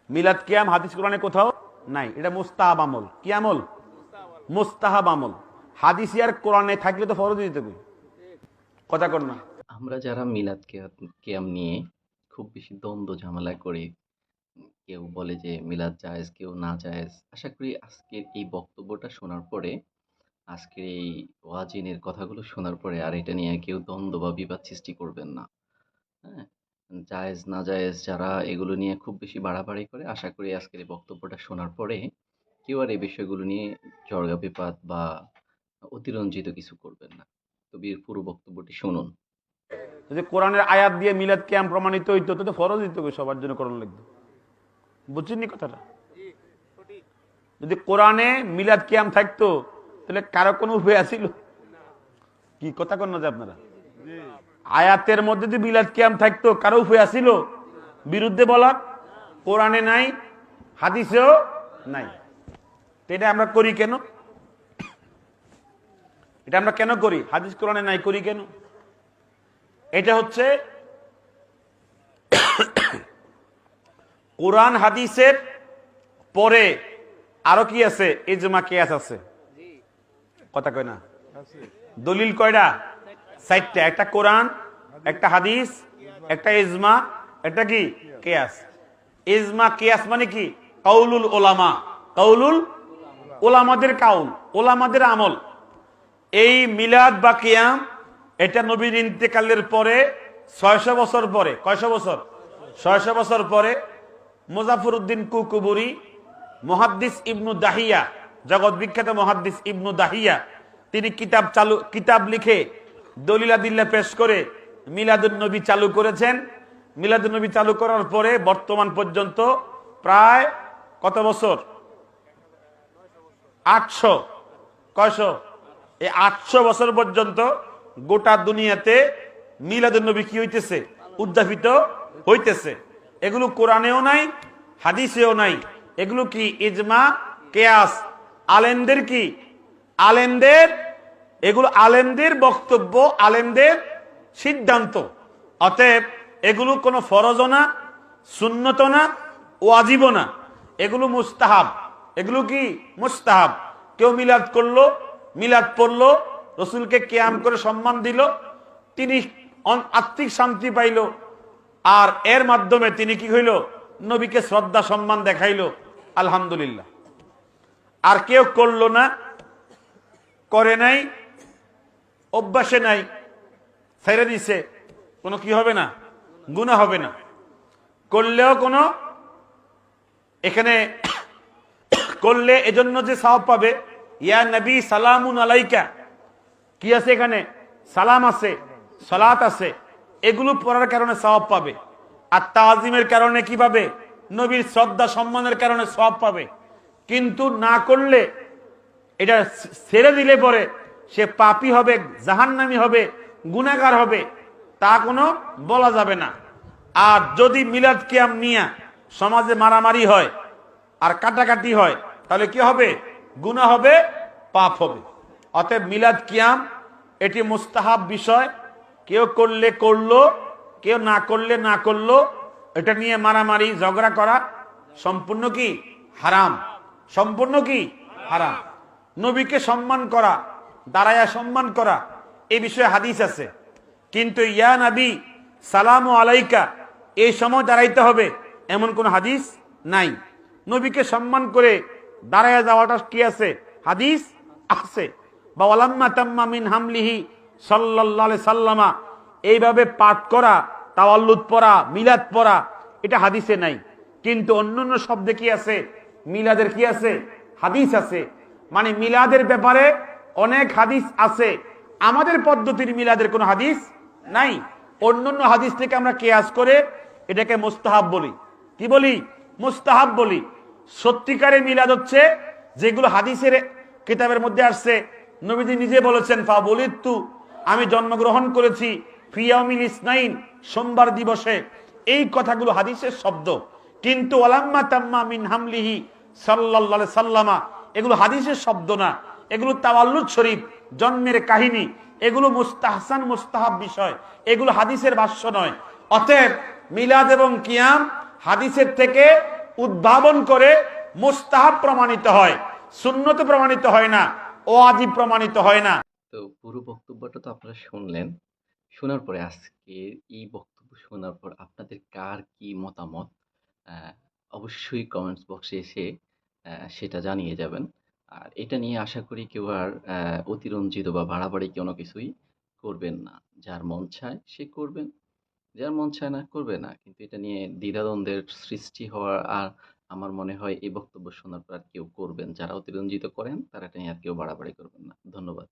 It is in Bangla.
মিলাদ কিয়াম হাদিস কোরআনে কোথাও নাই। এটা মুস্তাহাব আমল। কি আমল? মুস্তাহাব আমল। হাদিসে আর কোরআনে থাকলে তো ফরজ দিতে হবে। কথা কর না। আমরা যারা মিলাদ কিয়াম নিয়ে খুব বেশি দ্বন্দ্ব ঝামেলা করি, কেউ বলে যে মিলাদ জায়েজ, কেউ না জায়েজ। আশা করি আজকের এই বক্তব্যটা শোনার পরে, আজকের এই ওয়াজিনের কথাগুলো শোনার পরে আর এটা নিয়ে কেউ দ্বন্দ্ব বা বিবাদ সৃষ্টি করবেন না। হ্যাঁ, জায়েজ না জায়েজ যারা এগুলো নিয়ে খুব বেশি বাড়াবাড়ি করে, আশা করি আজকের এই বক্তব্যটা শোনার পরে কেউ আর এই বিষয়গুলো নিয়ে ঝগড়া বিবাদ বা অতিরঞ্জিত কিছু করবেন না। তবে এর পুরো বক্তব্যটি শুনুন। যদি কোরআনের আয়াত দিয়ে মিলাদ কিয়াম প্রমাণিত হইতো তো ফরজ দিতে হবে, সবার জন্য করণ লাগবে। বুঝছেন কথাটা? যদি কোরআনে মিলাদ কিয়াম থাকতো তাহলে কারো কোনো উপায় আছিল? কি কথা কন না যে আপনারা? আয়াতের মধ্যে যদি মিলাদ কিয়াম থাকতো কারো উপায় আছিল বিরুদ্ধে বলার? কোরআনে নাই, হাদিসেও নাই। এটা আমরা করি কেন? এটা আমরা কেন করি? হাদিস কোরআনে নাই, করি কেন? এটা হচ্ছে কোরআন হাদিসের পরে আরো কি আছে? ইজমা কিয়াস আছে। কথা কয় না? দলিল কয়টা? 4টা। একটা কোরআন, একটা হাদিস, একটা ইজমা, একটা কি কিয়াস। ইজমা কিয়াস মানে কি? কাউলুল ওলামা। কাউলুল ওলামাদের কাউল, ওলামাদের আমল। এই মিলাদ বা কিয়াম এটা নবীর ইন্তেকালের পরে 600 বছর পরে, কয়শো বছর? 600 বছর পরে মুজাফফরউদ্দিন কুকুবুরি, মুহাদ্দিস ইবনু দাহিয়া, জগৎ বিখ্যাত মুহাদ্দিস ইবনু দাহিয়া, তিনি কিতাব লিখে দলিলাদিল্লা পেশ করে মিলাদুন নবী চালু করেছেন। মিলাদুন নবী চালু করার পরে বর্তমান পর্যন্ত প্রায় কত বছর? 800। কয়শো? এই 800 বছর পর্যন্ত গোটা দুনিয়াতে মিলাদুন নবী কি হইতেছে? উদ্যাপিত হইতেছে। এগুলো কোরআনেও নাই, হাদিসেও নাই। এগুলো কি? ইজমা কিয়াস। আলেমদের কি? আলেমদের, এগুলো আলেমদের বক্তব্য, আলেমদের সিদ্ধান্ত। অতএব এগুলো কোনো ফরজও না, সুন্নতও না, ওয়াজিবও না। এগুলো মুস্তাহাব। এগুলো কি? মুস্তাহাব। কেউ মিলাদ করলো, মিলাদ পড়লো, রসুলকে কিয়াম করে সম্মান দিল, তিনি আত্মিক শান্তি পাইল, আর এর মাধ্যমে তিনি কি হইল? নবীকে শ্রদ্ধা সম্মান দেখাইল, আলহামদুলিল্লাহ। আর কেউ করলো না, করে নাই, অভ্যাসে নাই, ছেড়ে দিছে, কোনো কি হবে না? গুনাহ হবে না। করলেও কোনো, এখানে করলে এজন্য যে সওয়াব পাবে, ইয়া নবী সালামুন আলাইকা, কি আছে এখানে? সালাম আছে, সালাত আছে। এগুলো পড়ার কারণে সওয়াব পাবে। আর তাজিমের কারণে কি পাবে? নবীর শ্রদ্ধা সম্মানের কারণে সওয়াব পাবে। কিন্তু না করলে, এটা ছেড়ে দিলে পরে সে পাপী হবে, জাহান্নামী হবে, গুনাহগার হবে, তা কোনো বলা যাবে না। আর যদি মিলাদ কিয়াম নিয়ে সমাজে মারামারি হয় আর কাটাকাটি হয়, তাহলে কি হবে? গুনাহ হবে, পাপ হবে। অতএব মিলাদ কিয়াম এটি মুস্তাহাব বিষয়। কেউ করলে করলো, কেউ না করলে না করলো। এটা নিয়ে মারামারি ঝগড়া করা সম্পূর্ণ কি? হারাম। সম্পূর্ণ কি? হারাম। নবীকে সম্মান করা, দাঁড়ায়া সম্মান করা, এই বিষয়ে হাদিস আছে। কিন্তু ইয়া নবী সালামু আলাইকা, এই সময় দাঁড়াইতে হবে এমন কোন হাদিস নাই। নবীকে সম্মান করে দাঁড়ায়া যাওয়াটা কি আছে? হাদিস আছে। বা ওয়ালাম্মা তাম্মা মিন হামলিহি সাল্লাল্লাহু আলাইহি সাল্লামা, এইভাবে পাঠ করা, তাওয়াল্লুদ পড়া, মিলাদ পড়া, এটা হাদিসে নাই। কিন্তু অন্যান্য শব্দে কি আছে? মিলাদের কি আছে? হাদিস আছে। মানে মিলাদের ব্যাপারে অনেক হাদিস আছে, আমাদের পদ্ধতির মিলাদের কোনো হাদিস নাই। অন্যান্য হাদিস থেকে আমরা কিয়াস করে এটাকে মুস্তাহাব বলি। কি বলি? মুস্তাহাব বলি। সত্যিকারের মিলাদ হচ্ছে যেগুলো হাদিসের কিতাবের মধ্যে আসছে। নবীজি নিজে বলেছেন, ফা বলিতু, আমি জন্মগ্রহণ করেছি ফি ইয়াউমিল ইসনাইন, সোমবার দিবসে। এই কথাগুলো হাদিসের শব্দ। কিন্তু ওয়ালাম্মা তাম্মা মিন হামলিহি সাল্লাল্লাহু আলাইহি সাল্লামা, এগুলো হাদিসের শব্দ না। এগুলো তাওয়াল্লুদ শরীফ, জন্মের কাহিনী। এগুলো মুস্তাহসান, মুস্তাহাব বিষয়। এগুলো হাদিসের ভাষ্য নয়। অতএব মিলাদ এবং কিয়াম হাদিসের থেকে উদ্ভাবন করে মুস্তাহাব প্রমাণিত হয়, সুন্নতে প্রমাণিত হয় না, ওয়াজিব প্রমাণিত হয় না। তো পুরো বক্তব্যটা তো আপনারা শুনলেন। শোনার পরে আজকের এই বক্তব্য শোনার পর আপনাদের কার কি মতামত আ অবশ্যই কমেন্টস বক্সে এসে সেটা জানিয়ে যাবেন। আর এটা নিয়ে আশা করি কেউ আর অতিরঞ্জিত বা বাড়াবাড়ি কোনো কিছুই করবেন না। যার মন চায় সে করবেন, যার মন চায় না করবে না। কিন্তু এটা নিয়ে দ্বিধাদ্বন্দ্বের সৃষ্টি হওয়ার আর আমার মনে হয় এই বক্তব্য শোনার পর আর কেউ করবেন। যারা অতিরঞ্জিত করেন তারা এটা নিয়ে আর কেউ বাড়াবাড়ি করবেন না। ধন্যবাদ।